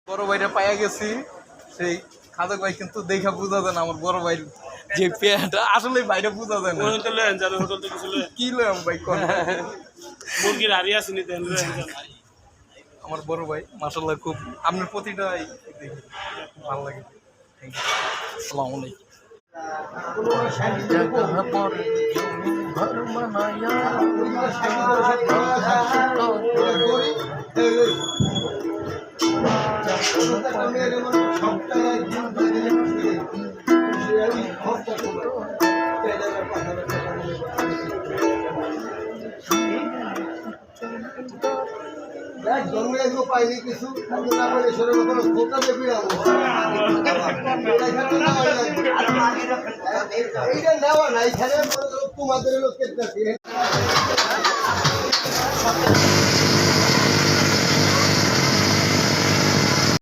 বড় ভাইরা পাইয়া গেছি সেই খাদক ভাই কিন্তু দেখা বোঝা যায় না আমার বড় ভাই যে প্যান্ট আসলে ভাইটা বোঝা যায় না কি লম ভাই কোন মুরগির হাড়ি আছে নিতে আমার বড় ভাই মাশাআল্লাহ খুব আপনার প্রতিটা দেখি ভালো লাগে আসসালামু আলাইকুম जगह पर घर बनाया জন্মে পাইনি কিছু না পাইলে সরে খোকা দেখবি এইটা নেওয়া না এখানে তোমাদের লোককে